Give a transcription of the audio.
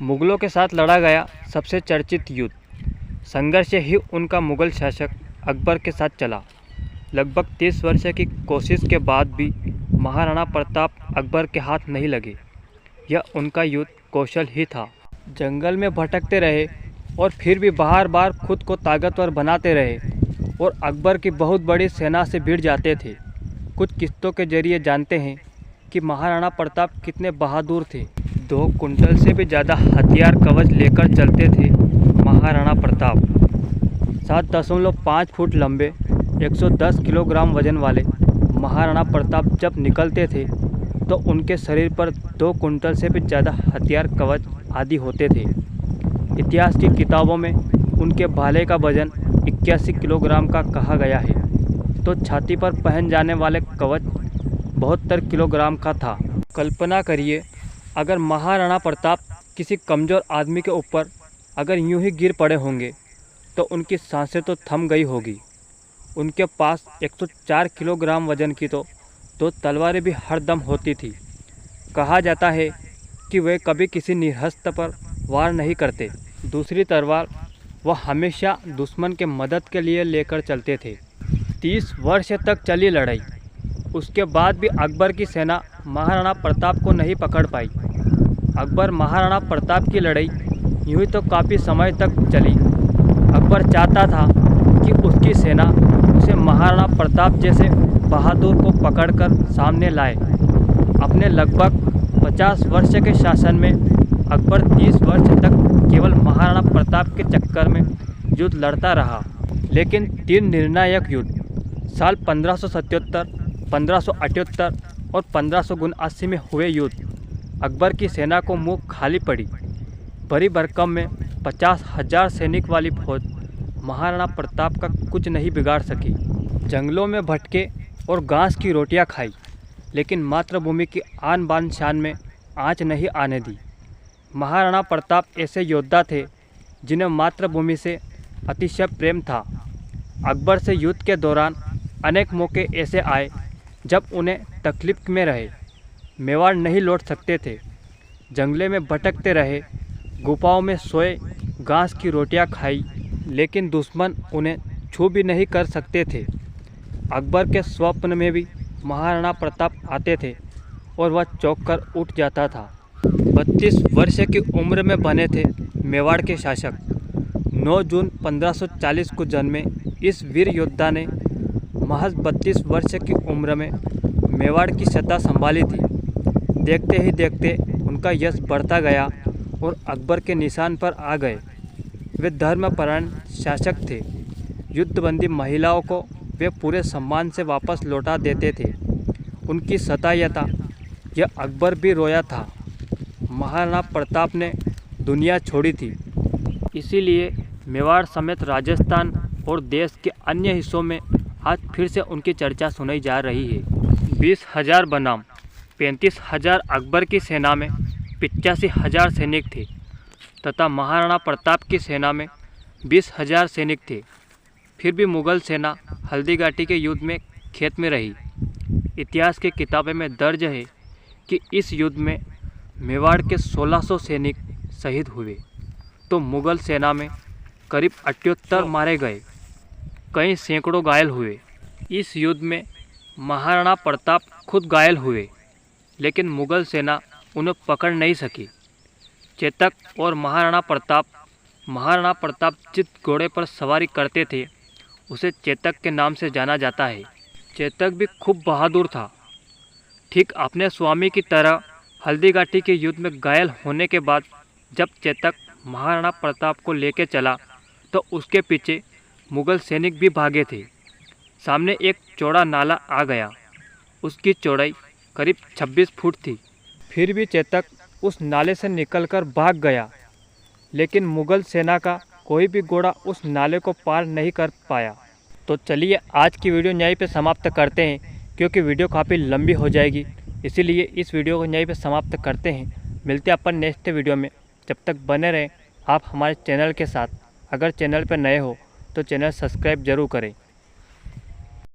मुगलों के साथ लड़ा गया सबसे चर्चित युद्ध। संघर्ष ही उनका मुगल शासक अकबर के साथ चला। लगभग 30 वर्ष की कोशिश के बाद भी महाराणा प्रताप अकबर के हाथ नहीं लगे। यह उनका युद्ध कौशल ही था। जंगल में भटकते रहे और फिर भी बार बार खुद को ताकतवर बनाते रहे और अकबर की बहुत बड़ी सेना से भिड़ जाते थे। कुछ किस्तों के जरिए जानते हैं कि महाराणा प्रताप कितने बहादुर थे। 2 कुंटल से भी ज़्यादा हथियार कवच लेकर चलते थे महाराणा प्रताप। 7.5 फुट लंबे 110 किलोग्राम वजन वाले महाराणा प्रताप जब निकलते थे तो उनके शरीर पर 2 कुंटल से भी ज़्यादा हथियार कवच आदि होते थे। इतिहास की किताबों में उनके भाले का वजन 81 किलोग्राम का कहा गया है, तो छाती पर पहन जाने वाले कवच 72 किलोग्राम का था। कल्पना करिए, अगर महाराणा प्रताप किसी कमज़ोर आदमी के ऊपर अगर यूं ही गिर पड़े होंगे तो उनकी सांसें तो थम गई होगी। उनके पास 104 किलोग्राम वजन की तो 2 तलवारें भी हरदम होती थी। कहा जाता है कि वे कभी किसी निहस्त पर वार नहीं करते। दूसरी तलवार वह हमेशा दुश्मन के मदद के लिए लेकर चलते थे। 30 वर्ष तक चली लड़ाई। उसके बाद भी अकबर की सेना महाराणा प्रताप को नहीं पकड़ पाई। अकबर महाराणा प्रताप की लड़ाई यूँ ही तो काफ़ी समय तक चली। अकबर चाहता था कि उसकी सेना उसे महाराणा प्रताप जैसे बहादुर को पकड़कर सामने लाए। अपने लगभग 50 वर्ष के शासन में अकबर 30 वर्ष तक केवल महाराणा प्रताप के चक्कर में युद्ध लड़ता रहा। लेकिन 3 निर्णायक युद्ध साल 1577, 1578 और 1579 में हुए युद्ध अकबर की सेना को मुँह खाली पड़ी। भरी भरकम में 50,000 सैनिक वाली फौज महाराणा प्रताप का कुछ नहीं बिगाड़ सकी। जंगलों में भटके और घास की रोटियां खाई, लेकिन मातृभूमि की आन बान शान में आँच नहीं आने दी। महाराणा प्रताप ऐसे योद्धा थे जिन्हें मातृभूमि से अतिशय प्रेम था। अकबर से युद्ध के दौरान अनेक मौके ऐसे आए जब उन्हें तकलीफ में रहे। मेवाड़ नहीं लौट सकते थे, जंगले में भटकते रहे, गुफाओं में सोए, घास की रोटियां खाई, लेकिन दुश्मन उन्हें छू भी नहीं कर सकते थे। अकबर के स्वप्न में भी महाराणा प्रताप आते थे और वह चौंक कर उठ जाता था। 32 वर्ष की उम्र में बने थे मेवाड़ के शासक। 9 जून 1540 को जन्मे इस वीर योद्धा ने महज 32 वर्ष की उम्र में मेवाड़ की सत्ता संभाली थी। देखते ही देखते उनका यश बढ़ता गया और अकबर के निशान पर आ गए। वे धर्मपरायण शासक थे। युद्धबंदी महिलाओं को वे पूरे सम्मान से वापस लौटा देते थे। उनकी सतायता यह अकबर भी रोया था। महाराणा प्रताप ने दुनिया छोड़ी थी, इसीलिए मेवाड़ समेत राजस्थान और देश के अन्य हिस्सों में आज फिर से उनकी चर्चा सुनाई जा रही है। 20,000 बनाम 35,000 अकबर की सेना में 85,000 सैनिक थे तथा महाराणा प्रताप की सेना में 20,000 सैनिक थे। फिर भी मुगल सेना हल्दीघाटी के युद्ध में खेत में रही। इतिहास की किताबें में दर्ज है कि इस युद्ध में मेवाड़ के 1600 सैनिक शहीद हुए, तो मुगल सेना में करीब 78 मारे गए, कई सैकड़ों घायल हुए। इस युद्ध में महाराणा प्रताप खुद घायल हुए, लेकिन मुगल सेना उन्हें पकड़ नहीं सकी। चेतक और महाराणा प्रताप जिस घोड़े पर सवारी करते थे उसे चेतक के नाम से जाना जाता है। चेतक भी खूब बहादुर था। ठीक अपने स्वामी की तरह हल्दीघाटी के युद्ध में घायल होने के बाद जब चेतक महाराणा प्रताप को लेकर चला तो उसके पीछे मुगल सैनिक भी भागे थे। सामने एक चौड़ा नाला आ गया। उसकी चौड़ाई करीब 26 फुट थी। फिर भी चेतक उस नाले से निकलकर भाग गया, लेकिन मुगल सेना का कोई भी घोड़ा उस नाले को पार नहीं कर पाया। तो चलिए आज की वीडियो यहीं पे समाप्त करते हैं, क्योंकि वीडियो काफ़ी लंबी हो जाएगी, इसीलिए इस वीडियो को यहीं पे समाप्त करते हैं। मिलते हैं अपन नेक्स्ट वीडियो में। जब तक बने रहें आप हमारे चैनल के साथ। अगर चैनल पर नए हो तो चैनल सब्सक्राइब ज़रूर करें।